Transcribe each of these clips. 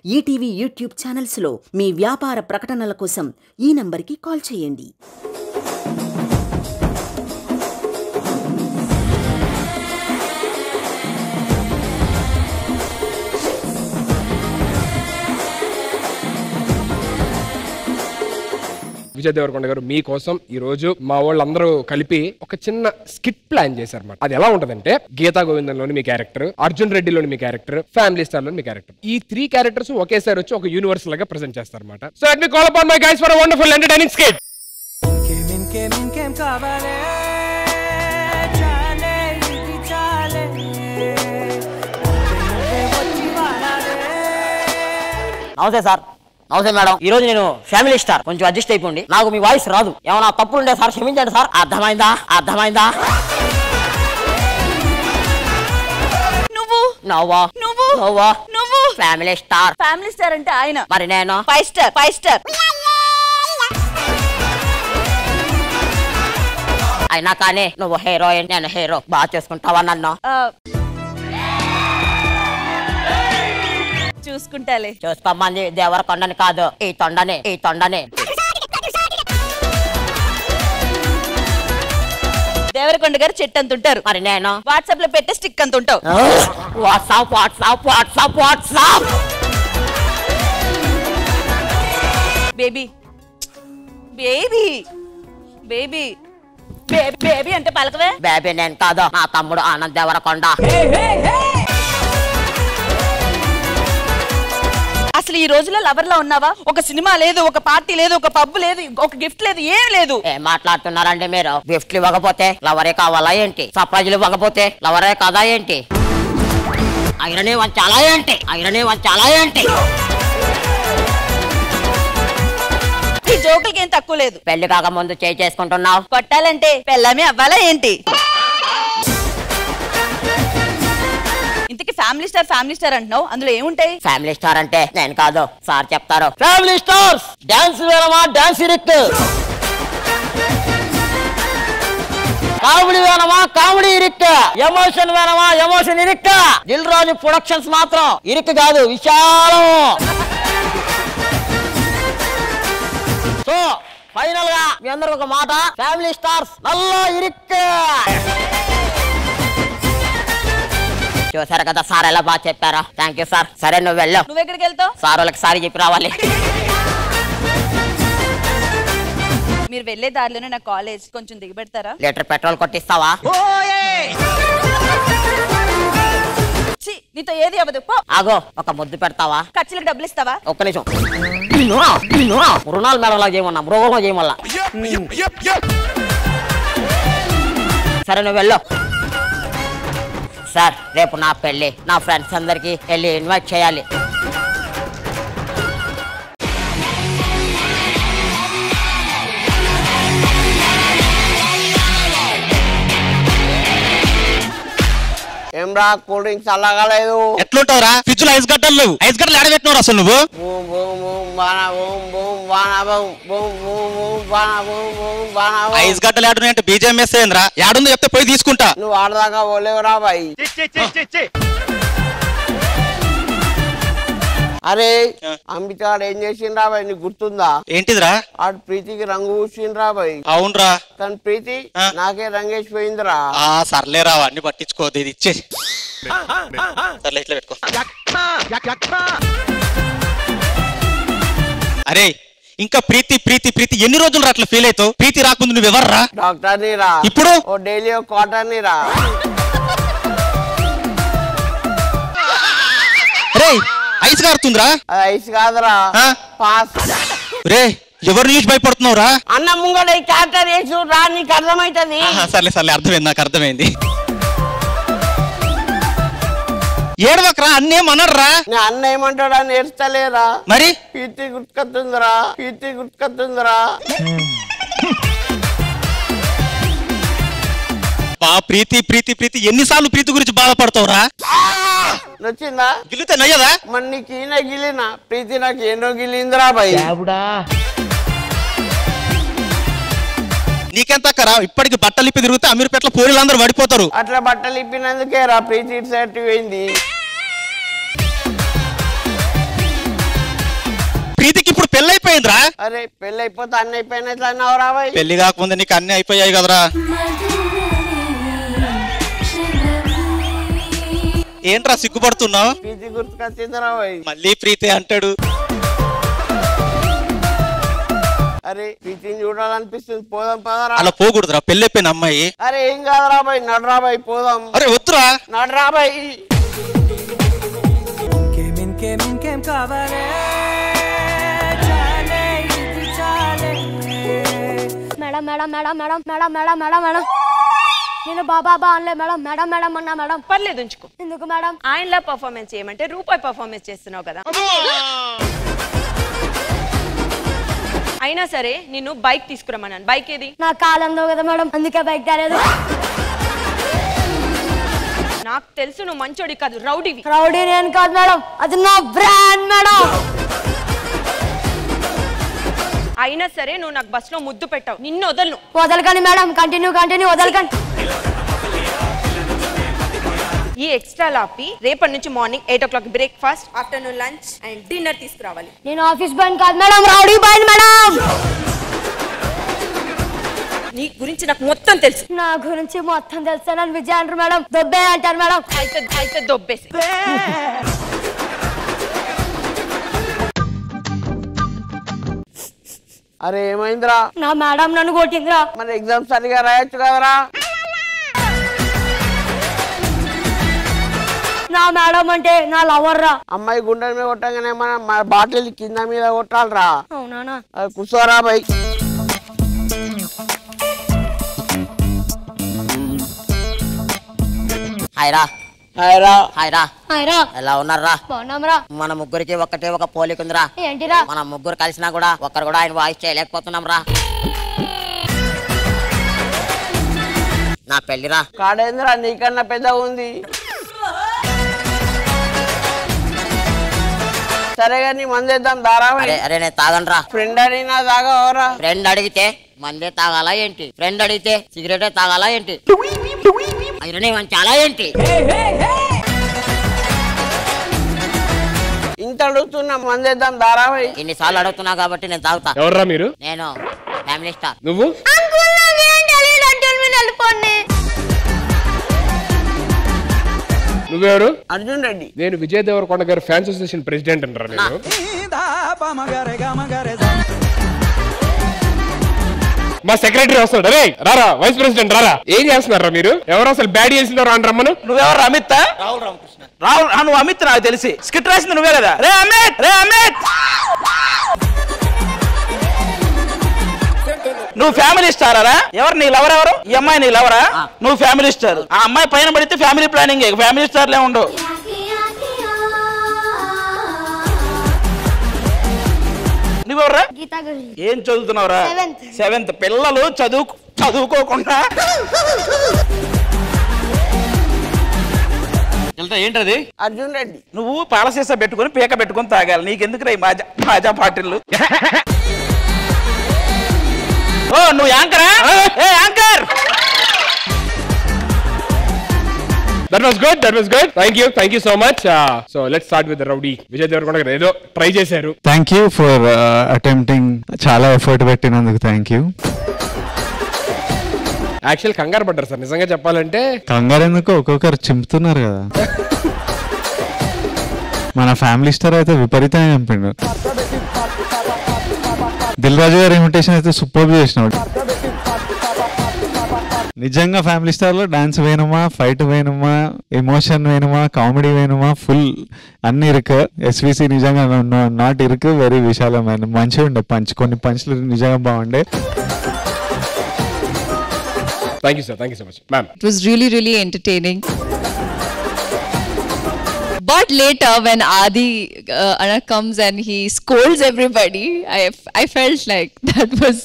ETV YouTube ఛానల్స్లో మీ వ్యాపార ప్రకటనల కోసం ఈ నంబర్కి కాల్ చేయండి. విజయ్ దేవరకొండ గారు మీకోసం ఈ రోజు మా వాళ్ళందరూ కలిపి ఒక చిన్న స్కిట్ ప్లాన్ చేశారన్నమాట. అది ఎలా ఉంటదంటే గీతా గోవిందంలోని మీ క్యారెక్టర్, అర్జున్ రెడ్డిలోని మీ క్యారెక్టర్, ఫ్యామిలీ స్టార్ లోని మీ క్యారెక్టర్, ఈ 3 క్యారెక్టర్స్ ఒకేసారి వచ్చి ఒక యూనివర్స్ లాగా ప్రెజెంట్ చేస్తారన్నమాట. So let me call upon my guys for a wonderful entertaining skit. నమస్తే సార్. నమస్తే మేడం. ఈ రోజు నేను ఫ్యామిలీ స్టార్, కొంచెం అడ్జస్ట్ అయిపోండి. నాకు మీ వాయిస్ రాదు, ఏమన్నా తప్పులు ఉండే సార్ క్షమించండి సార్. అర్థమైందా? అర్థమైందా? నువ్వు నవ్వా నువ్వు నవ్వా నువ్వు ఫ్యామిలీ స్టార్. ఫ్యామిలీ స్టార్ అంటే ఆయన, మరి నేను 5 స్టార్. 5 స్టార్ అయినా కానీ నువ్వు హీరోయిన్, నేను హీరో. బాగా చేసుకుంటావా నన్ను? చూసుకుంటాలే. చూసుకోమంది దేవరకొండని కాదు, ఈ తొండని. ఈ తొండని దేవరకొండ గారు చెట్టు అంత ఉంటారు, మరి నేను వాట్సాప్ లో పెట్టే స్టిక్ అంత ఉంటావు. WhatsApp WhatsApp WhatsApp WhatsApp. Baby baby baby baby అంటే పలకవే. బేబీ నేను కాదు, నా తమ్ముడు ఆనంద్ దేవరకొండ. అసలు ఈ రోజులో లవర్ లో ఉన్నావా? ఒక సినిమా లేదు, ఒక పార్టీ లేదు, ఒక పబ్ లేదు, ఒక గిఫ్ట్ లేదు, ఏం లేదు. ఏం మాట్లాడుతున్నారండి మీరు? గిఫ్ట్లు ఇవ్వకపోతే లవరే కావాలా ఏంటి? సర్ప్రైజులు ఇవ్వకపోతే లవరే కాదా ఏంటి? ఐరనే వంచాలా ఏంటి? ఐరనే వంచాలా ఏంటి? ఈ జోకులకి ఏం తక్కువ లేదు. పెళ్లి కాక ముందు చేసుకుంటున్నావు, కొట్టాలంటే పెళ్ళామే అవ్వాలా ఏంటి? ఇంతకీ ఫ్యామిలీ స్టార్ అంటున్నావు, అందులో ఏముంటాయి? ఫ్యామిలీ స్టార్ అంటే నేను కాదు, సార్ చెప్తారు. ఫ్యామిలీ స్టార్స్ డాన్స్ వేరమా డాన్స్ ఇరుక్కు, కామెడీ వేరమా కామెడీ ఇరుక్కు, ఎమోషన్ వేరమా ఎమోషన్ ఇరుక్కు. దిల్ రాజు ప్రొడక్షన్స్ మాత్రం ఇరుక్కు కాదు, విశాలం. సో ఫైనల్ గా మీ అందరూ ఒక మాట, ఫ్యామిలీ స్టార్స్ నల్లా ఇరుక్కు. చూసారు కదా సార్ ఎలా బాగా చెప్పారా? Thank you sir. సరే నువ్వు వెళ్ళావు. నువ్వు ఎక్కడికి వెళ్తావు? సార్ వాళ్ళకి సారీ చెప్పి రావాలి. మీరు వెళ్లే దారిలోనే నా కాలేజ్, కొంచెం దిగబెడతారా? Litre petrol కొట్టిస్తావా? నీతో ఏది అవ్వదు. ఆగో, ఒక ముద్దు పెడతావా? ఖర్చులకు డబ్బులు ఇస్తావా? ఒక్క నిమిషం. రుణాలు మేడలా చేయమన్నా, మృగంలో చేయమల్లా. సరే నువ్వు వెళ్ళావు. సార్ రేపు నా పెళ్లి, నా ఫ్రెండ్స్ అందరికి వెళ్ళి ఇన్వైట్ చేయాలి. ఏమ్రా కూల్ డ్రింక్స్ అలాగలేదు? ఎట్లుంటావురా? ఫ్రిడ్జ్ లో ఐస్ గడ్డలు లేవు. ఐస్ గడ్డలు ఆడబెట్టినవరా అసలు నువ్వు? ఐస్ గడ్డలు ఆడున్నాయంటే బీజేఎంఎస్ ఏంద్రా? యాడుందో చెప్తే పోయి తీసుకుంటా. నువ్వు ఆడదాకా పోలేవురా బాయ్. అరే అంబికాడు ఏం చేసిండ్రా బాయ్, నీకు గుర్తుందా? ఏంటిదిరా? ఆడు ప్రీతికి రంగు పూసిండ్రా బాయ్. అవునరా, కానీ ప్రీతి నాకే రంగేసిపోయిందిరా. సర్లేరా, అన్ని పట్టించుకోదు, ఇది ఇచ్చే. సర్లే ఇట్లా పెట్టుకో. అరే ఇంకా ప్రీతి ప్రీతి ప్రీతి ఎన్ని రోజులు అట్లా ఫీల్ అవుతావు? ప్రీతి రాకుండా నువ్వు ఎవర్రా? డాక్టర్ ని రా. ఇప్పుడు ఓ డైలీ ఓ క్వార్టర్ ని రా. రే ఐస్ కారుతుందిరా. ఐస్ కాదురా, పాస్. రే ఎవరు చూసి భయపడుతున్నావురా? అన్న ముంగడ క్యారెక్టర్ వేసు రా, నీకు అర్థమైతుంది. సర్లే సర్లే, అర్థమైంది, నాకు అర్థమైంది. ఏడవకరా, అన్నేమనర్రా. అన్న ఏమంటాడా నేర్స్తలేరా? మరి ప్రీతి గుర్తుకొస్తుందిరా, ప్రీతి గుర్తుకొస్తుందిరా. ప్రీతి ప్రీతి ప్రీతి ఎన్నిసార్లు ప్రీతి గురించి బాధపడతావురా? నచ్చిందా? గిలితే నయ్యదా? మరి నీకు ఈయన గిలినా, ప్రీతి నాకు ఎన్నో గిలిందిరా భయ్. నీకెంత కరా? ఇప్పటికి బట్టలు ఇప్పి తిరిగితే అమీర్పేటలో పోలీలందరూ పడిపోతారు. అట్లా బట్టలు ఇప్పినందుకే రా ప్రీతి ఇటు సైడ్ పోయింది. పెళ్లి అయిపోయిందిరా. అరే పెళ్లి అయిపోతే అన్ని అయిపోయినా ఎట్లా అన్నావు రాబాయ్? పెళ్లి కాకముందు నీకు అన్ని అయిపోయాయి కదరా. ఏంట్రా సిగ్గుపడుతున్నావు? పీజీ గుర్తుకొచ్చింది రాబాయ్. మళ్ళీ ప్రీతి అంటాడు. అరే పీజీని చూడాలనిపిస్తుంది, పోదాం పదరా. అలా పోకూడదురా, పెళ్లి అయిపోయిన అమ్మాయి. అరే ఏం కాదు రాబాయ్, నడరాబాయ్ పోదాం. అరే వద్దురా, నడరాబాయ్. Madam madam madam madam madam madam madam madam నేను బాబా అనలే మేడం మేడం మేడం అన్నా మేడం. పర్లేదు ఉంచుకో. ఎందుకు మేడం? ఆయనలా పర్ఫార్మెన్స్ చేయమంటే రూపాయి పర్ఫార్మెన్స్ చేస్తున్నావు కదా. అయినా సరే నిన్ను బైక్ తీసుకురమ్మన్నాను. బైక్ ఏది? నా కాలంలో కదా మేడం, అందుకే బైక్ తేలేదు. నాకు తెలుసు నువ్వు మంచోడి కాదు, రౌడీవి. రౌడీ నేను కాదు మేడం, అది నా బ్రాండ్ మేడం. అయినా సరే నువ్వు నాకు బస్ లో ముద్దు పెట్టావు, నిన్ను వదలను. వదలకండి మేడం, కంటిన్యూ వదలకండి. ఈ ఎక్స్ట్రా లాపి రేపటి నుంచి morning 8 o'clock breakfast, afternoon lunch and dinner తీసుకురావాలి. నేను ఆఫీస్ బాయ్ కాదు మేడం, రౌడీ బాయ్ మేడం. నీ గురించి నాకు మొత్తం తెలుసు. నా గురించి మొత్తం తెలుసు. నన్ను విజయ్ అంటారు మేడం, దొబ్బే అంటారు మేడం. అయితే దొబ్బేసి. అరే ఏమైందిరా? నా మేడం నన్ను కొట్టిందిరా. మన ఎగ్జామ్ సరిగా రాయొచ్చు కదరా. నా మేడం అంటే నా లవర్ రా. అమ్మాయి గుండెల మీద కొట్టగానే మన బాటిల్ కింద మీద కొట్టాలరా. అవునా? కూర్చోరా బై. హాయ్రా. హాయ్రా. ఎలా ఉన్నారా? బాగున్నాంరా. మన ముగ్గురికి ఒకటే ఒక పోలిక ఉందిరా. ఏంటిరా? మన ముగ్గురు కలిసినా కూడా ఒక్కరు కూడా ఆయన వాయిస్ చేయలేకపోతున్నాం రా. నా పెళ్లిరా. కాడేంద్రా నీకన్నా పెద్దగా ఉంది. సరే గాని మందేద్దాం దారా. అరే నేను తాగనరా. ఫ్రెండ్ అడిగినా తాగవరా? ఫ్రెండ్ అడిగితే మందే తాగాలా ఏంటి? ఫ్రెండ్ అడిగితే సిగరెటే తాగాలా ఏంటి? ఐరనే చాలా ఏంటి? ఇంత అడుగుతున్నా మందేద్దాం దారా. ఇన్నిసార్లు అడుగుతున్నా కాబట్టి నేను తాగుతా. ఎవర్రా మీరు? నేను ఫ్యామిలీ స్టార్. నువ్వు? నువ్వెవరు? అర్జున్ రెడ్డి. నేను విజయ్ దేవరకొండ గారి ఫ్యాన్స్ అసోసియేషన్ ప్రెసిడెంట్ అంటారా నేను. మా సెక్రటరీ వస్తాడు. అరే రారా, వైస్ ప్రెసిడెంట్ రారా. ఏం చేస్తున్నారా మీరు? ఎవరు అసలు బ్యాడ్ చేసినారు అని రమ్మను. నువ్వెవరు? అమిత్? రాహుల్. నువ్వు అమిత్ నాకు తెలిసి. స్కిట్ రాసింది నువ్వే కదా? రే అమిత్, రే అమిత్. నువ్వు ఫ్యామిలీ స్టారా? ఎవరు నీ లవర్? ఎవరు ఈ అమ్మాయి? నీ లవరా? నువ్వు ఫ్యామిలీ స్టార్. ఆ అమ్మాయి పైన పడితే ఫ్యామిలీ ప్లానింగ్, ఫ్యామిలీ స్టార్లే ఉండవు. నువ్వెవర్రా? ఏం చదువుతున్నావురా? 7th. పిల్లలు చదువుకోకుండా ఏంటది? అర్జున్ రెడ్డి. నువ్వు పాలసీసా పెట్టుకుని పీక పెట్టుకుని తాగాలి. నీకెందుకు రా మాజా పాటిల్లు? ఓ నువ్వు యాంకరా? ఏ anchor. That was good. Thank you so much. So let's start with the rowdy. Vijay Devarkonda garu edo try chesaru. Thank you for attempting. Chala effort పెట్టినందుకు thank you. యాక్చువల్ కంగారు పడ్డారు సార్ నిజంగా చెప్పాలంటే. కంగారు ఎందుకు, ఒక్కొక్కరు చింపుతున్నారు కదా. మన ఫ్యామిలీ స్టార్ అయితే విపరీతంగా చంపిండు. దిల్ రాజు గారి ఇన్విటేషన్ అయితే సూపర్ చేసినాడు. నిజంగా ఫ్యామిలీ స్టార్ లో డాన్స్ వేணுమా, ఫైట్ వేணுమా, ఎమోషన్ వేணுమా, కామెడీ వేணுమా, ఫుల్ అన్ని ఇరుకు. ఎస్విసి నిజంగా నాట్ ఇరుకు, వెరీ విశాలమైన మంచిగా ఉండే కొన్ని పంచ్లు నిజంగా బాగుండే. Thank you, sir. Thank you so much, ma'am. It was really, really entertaining. But later, when Adi comes and he scolds everybody, I felt like that was.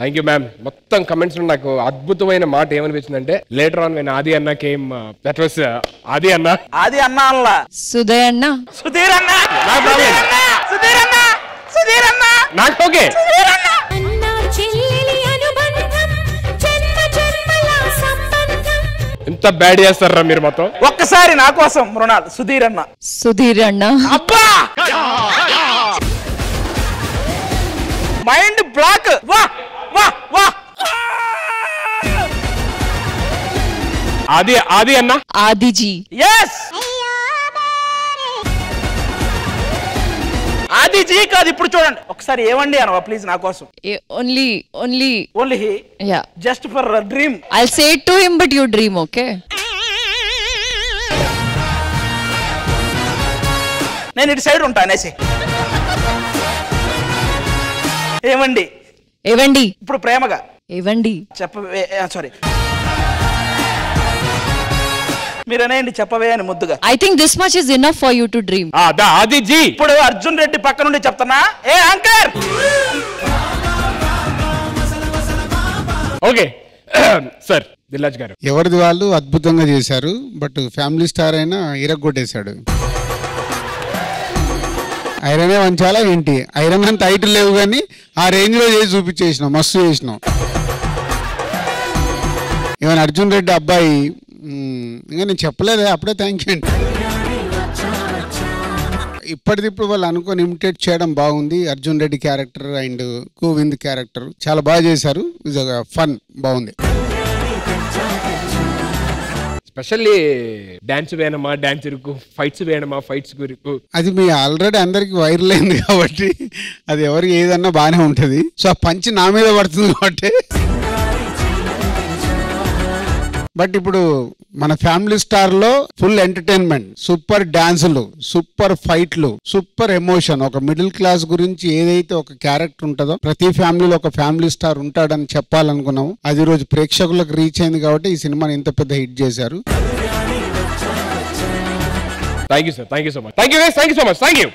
Thank you, ma'am. మొత్తం comments లో నాకు అద్భుతమైన మాట ఏమనిపించిందంటే, later on when ఆది అన్న came, that was ఆది అన్న. ఆది అన్న అల్లా సుధీర్ అన్న. సుధీర్ అన్న. నాకు ఓకే. ఎంత బ్యాడ్ చేస్తారా మీరు మొత్తం. ఒక్కసారి నా కోసం మృణాల్. సుధీర్ అన్న. సుధీర్ అన్న. అబ్బా మైండ్ బ్లాక్. వా వా వా. ఆది అన్న. ఆదిజీ. ఎస్ ఆదిజీ కాదు. ఇప్పుడు చూడండి ఒకసారి ఏమండి అనవా ప్లీజ్ నా కోసం. Only he. Yeah. Just for a dream. I'll say it to him, but you dream, okay? నేను ఇటు సైడ్ ఉంటా అనేసి. ఏమండి ఇప్పుడు ప్రేమగా ఏవండి చెప్పవే. సారీ మీరనేయండి చెప్పవే అని ముద్దుగా. I think this much is enough for you to dream. ఆదిజీ. ఇప్పుడు అర్జున్ రెడ్డి పక్క నుండి చెప్తున్నా. ఏ యాంకర్. ఓకే సార్ దిల్రాజ్ గారు. ఎవరిది వాళ్ళు అద్భుతంగా చేశారు. బట్ ఫ్యామిలీ స్టార్ అయినా ఇరగొట్టేశాడు. ఐరనే వంచాలా ఏంటి? ఐరన్ అంత హైట్ లేవు కానీ ఆ రేంజ్ లో చేసి చూపించేసినాం. మస్తు చేసినాం. ఈవెన్ అర్జున్ రెడ్డి అబ్బాయి ఇంకా నేను చెప్పలేదే అప్పుడే థ్యాంక్ యూ అండి. ఇప్పటిదిప్పుడు వాళ్ళు అనుకొని ఇమిటేట్ చేయడం బాగుంది. Arjun Reddy character and Govind character చాలా బాగా చేశారు. ఇస్ ఫన్ బాగుంది. స్పెషల్లీ డాన్స్ వేయనమా డాన్స్ ఇరుకు, ఫైట్స్ వేయనమా ఫైట్స్ ఇరుకు. అది మీ ఆల్రెడీ అందరికి వైరల్ అయింది కాబట్టి అది ఎవరికి ఏదన్నా బాగానే ఉంటది. సో ఆ పంచి నా మీద పడుతుంది కాబట్టి. బట్ ఇప్పుడు మన ఫ్యామిలీ స్టార్ లో ఫుల్ ఎంటర్టైన్మెంట్, సూపర్ డాన్సులు, సూపర్ ఫైట్లు, సూపర్ ఎమోషన్. ఒక మిడిల్ క్లాస్ గురించి ఏదైతే ఒక క్యారెక్టర్ ఉంటుందో ప్రతి ఫ్యామిలీలో ఒక ఫ్యామిలీ స్టార్ ఉంటాడని చెప్పాలనుకున్నాము. అది రోజు ప్రేక్షకులకు రీచ్ అయింది కాబట్టి ఈ సినిమాని ఇంత పెద్ద హిట్ చేశారు. Thank you sir. Thank you so much. Thank you so much. Thank you.